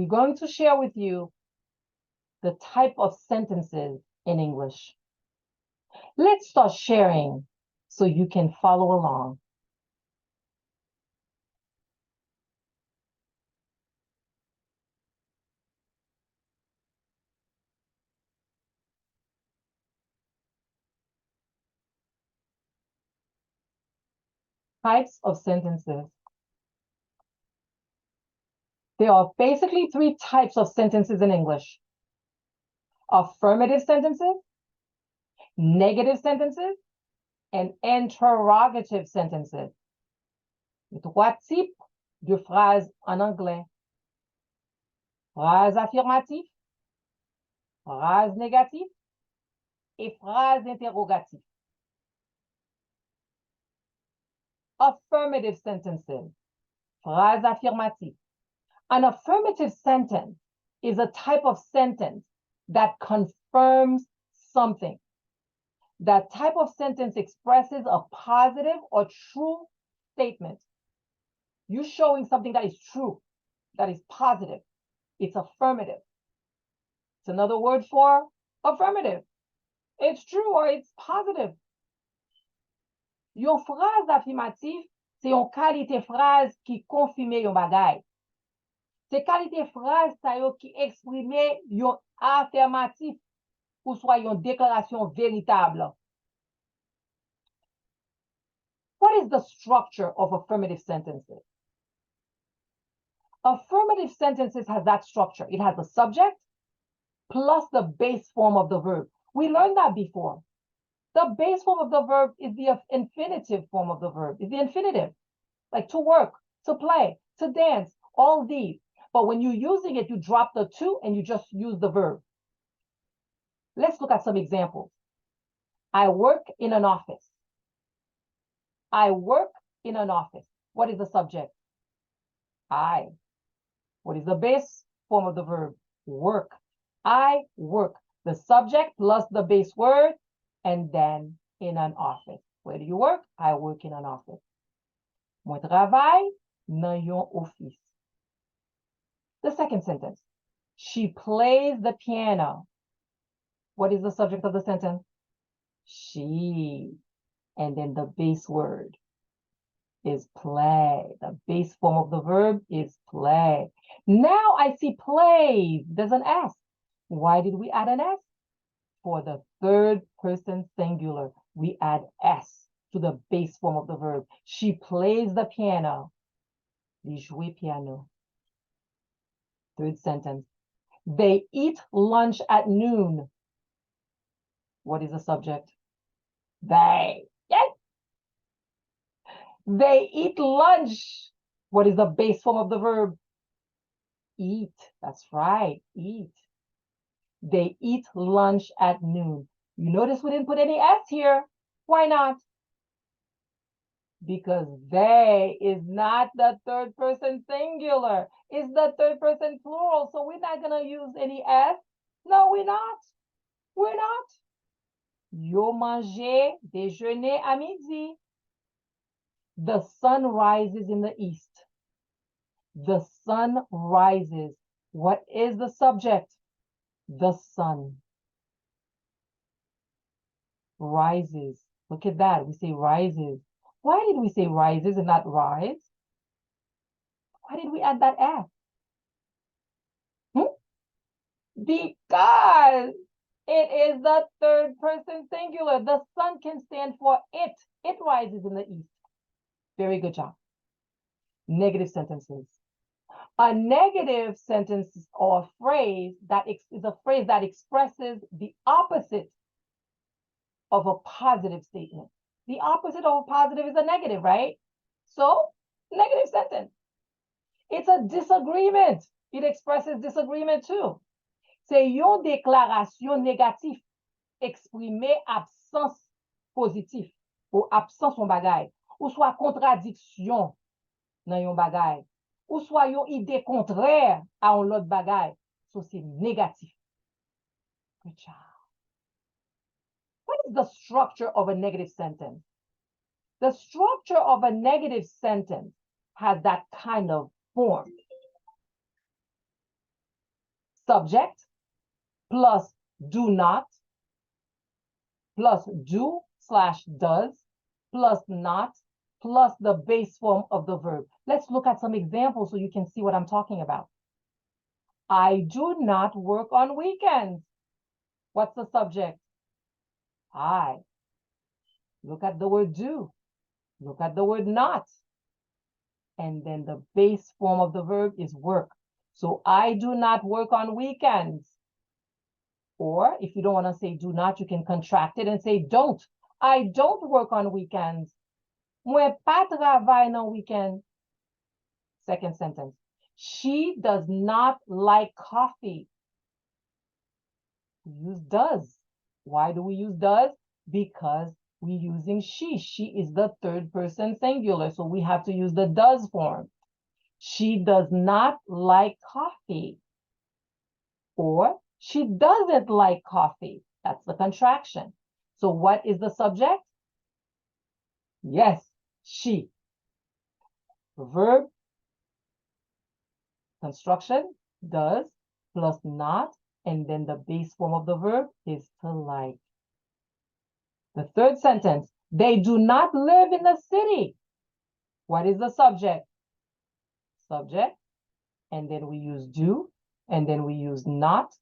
we're going to share with you the type of sentences in English. Let's start sharing so you can follow along. Types of sentences. There are basically 3 types of sentences in English. Affirmative sentences, negative sentences, and interrogative sentences. Les 3 types de phrases en anglais. Phrase affirmative, phrase négative, et phrase interrogative. Affirmative sentences, phrase affirmative. An affirmative sentence is a type of sentence that confirms something. That type of sentence expresses a positive or true statement. You're showing something that is true, that is positive. It's affirmative. It's another word for affirmative. It's true or it's positive. Yon phrase affirmative, c'est yon qualité phrase qui confirme yon bagay. C'est qualité phrase sa yo qui exprime yon affirmatif ou soit yon déclaration véritable. What is the structure of affirmative sentences? Affirmative sentences has that structure. It has a subject plus the base form of the verb. We learned that before. The base form of the verb is the infinitive form of the verb, is the infinitive, like to work, to play, to dance, all these. But when you're using it, you drop the to and you just use the verb. Let's look at some examples. I work in an office. I work in an office. What is the subject? I. What is the base form of the verb? Work. I work. The subject plus the base word, and then in an office. Where do you work? I work in an office. Moi travaille dans yon office. The second sentence. She plays the piano. What is the subject of the sentence? She. And then the base word is play. The base form of the verb is play. Now I see plays. There's an S. Why did we add an S? For the third person singular, we add S to the base form of the verb. She plays the piano. Li joue piano. Third sentence. They eat lunch at noon. What is the subject? They. Yes. They eat lunch. What is the base form of the verb? Eat. That's right. Eat. They eat lunch at noon. You notice we didn't put any S here. Why not? Because they is not the third person singular. It's the third person plural. So we're not going to use any S. No, we're not. We're not. Yo mangé, déjeuner à midi. The sun rises in the east. The sun rises. What is the subject? The sun rises. Look at that. We say rises. Why did we say rises and not rise? Why did we add that S? Because it is the third person singular. The sun can stand for it. It rises in the east. Very good job. Negative sentences. A negative sentence or a phrase that is a phrase that expresses the opposite of a positive statement. The opposite of a positive is a negative, right? So, negative sentence. It's a disagreement. It expresses disagreement too. C'est une déclaration négative exprimer absence positif ou absence en bagay ou soit contradiction dans yon bagay ou soit yon idée contraire à un l'autre bagay. So c'est négatif. Good job. What is the structure of a negative sentence? The structure of a negative sentence has that kind of form. subject plus do not plus do/does plus not plus the base form of the verb. Let's look at some examples so you can see what I'm talking about. I do not work on weekends. What's the subject? I. Look at the word do. Look at the word not. And then the base form of the verb is work. So I do not work on weekends. Or if you don't want to say do not, you can contract it and say don't. I don't work on weekends. Mwen pa travay nan weekend. Second sentence. She does not like coffee. We use does. Why do we use does? Because we're using she. She is the third person singular, so we have to use the does form. She does not like coffee. Or she doesn't like coffee. That's the contraction. So what is the subject? Yes, she. Verb, construction, does, plus not, and then the base form of the verb is to like. The third sentence, they do not live in the city. What is the subject? Subject, and then we use do, and then we use not,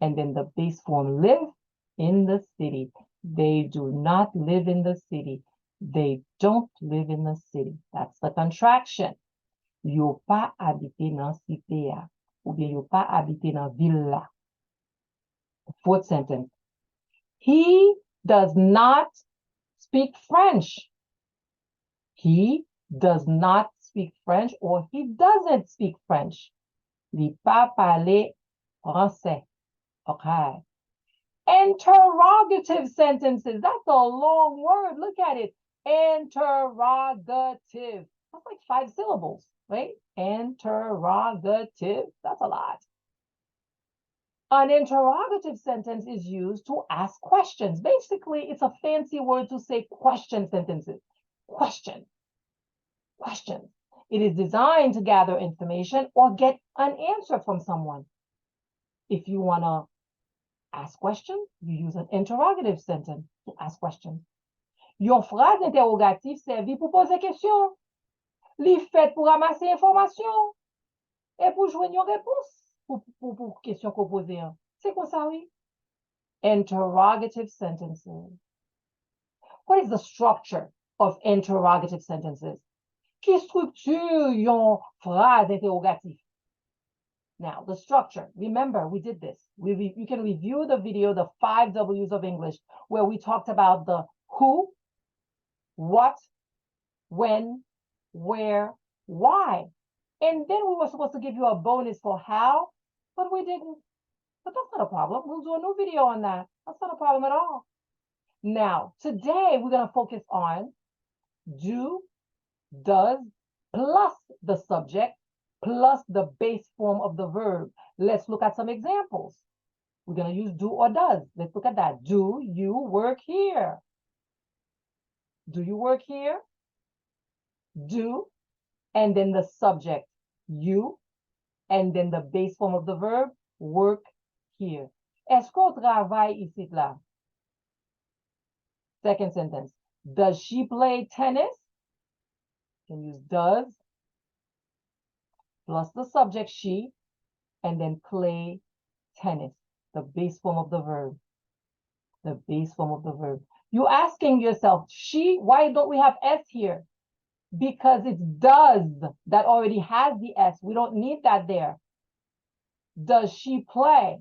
and then the base form live in the city. They do not live in the city. They don't live in the city. That's the contraction. Yo pa habite nan cité ya, ou bien yo pa habite nan ville la. Fourth sentence. He does not speak French. He does not speak French, or he doesn't speak French. Li pa pale français. Okay. Interrogative sentences. That's a long word. Look at it. Interrogative. That's like 5 syllables, right? Interrogative. That's a lot. An interrogative sentence is used to ask questions. Basically, it's a fancy word to say question sentences. Question. Question. It is designed to gather information or get an answer from someone. If you want to ask questions, you use an interrogative sentence to ask questions. Yon phrase interrogative servi pour poser question. Li fait pour ramasser information. Et pour joindre une réponse pour question qu'on pose. C'est comme ça, oui. Interrogative sentences. What is the structure of interrogative sentences? Qui structure yon phrase interrogative? Now, the structure. Remember, we did this. You can review the video, the 5 W's of English, where we talked about the who, what, when, where, why. And then we were supposed to give you a bonus for how, but we didn't. But that's not a problem. We'll do a new video on that. That's not a problem at all. Now, today we're going to focus on do, does, plus the subject, plus the base form of the verb. Let's look at some examples. We're going to use do or does. Let's look at that. Do you work here? Do you work here? Do, and then the subject, you, and then the base form of the verb, work here. Est-ce qu'on travaille ici, là? Second sentence. Does she play tennis? You can use does, plus the subject, she, and then play tennis, the base form of the verb. The base form of the verb. You're asking yourself, she, why don't we have S here? Because it's does that already has the S. We don't need that there. Does she play?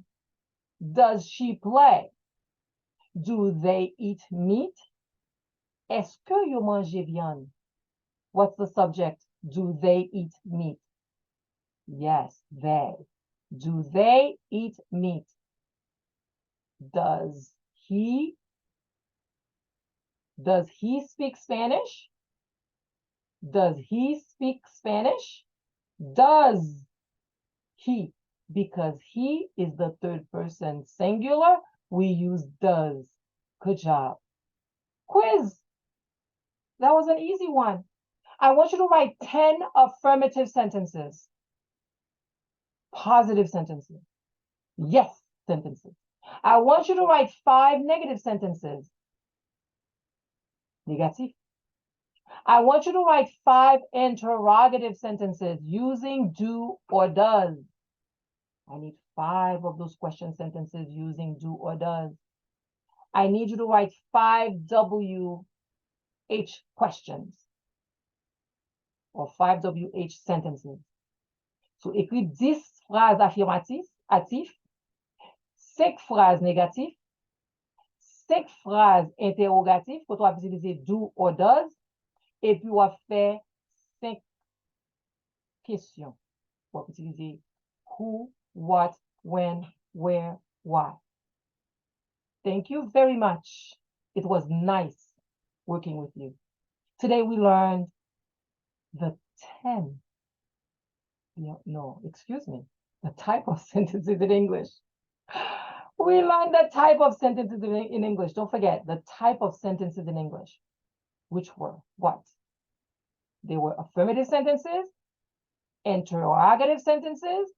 Does she play? Do they eat meat? Est-ce que yo mange viande? What's the subject? Do they eat meat? Yes, they. Do they eat meat? Does he speak Spanish? Does he speak Spanish? Does he? Because he is the third person singular, we use does. Good job. Quiz. That was an easy one. I want you to write 10 affirmative sentences. Positive sentences. Yes sentences. I want you to write 5 negative sentences. Négatif. I want you to write 5 interrogative sentences using do or does. I need 5 of those question sentences using do or does. I need you to write 5 WH questions or 5 WH sentences. So, écris 10 phrases affirmatives, 5 phrases négatives, 5 phrases interrogatives, que tu vas utiliser do or does, et puis on va faire 5 questions. On va utiliser who, what, when, where, why. Thank you very much. It was nice working with you. Today we learned the 10, the type of sentences in English. We learned the type of sentences in English. Don't forget the type of sentences in English, which were what? They were affirmative sentences, interrogative sentences,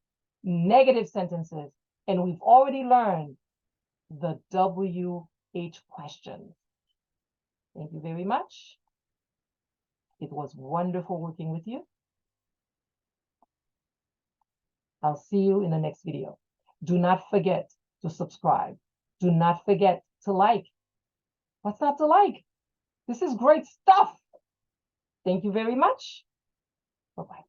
negative sentences, and we've already learned the WH questions. Thank you very much. It was wonderful working with you. I'll see you in the next video. Do not forget to subscribe. Do not forget to like. What's not to like? This is great stuff. Thank you very much. Bye-bye.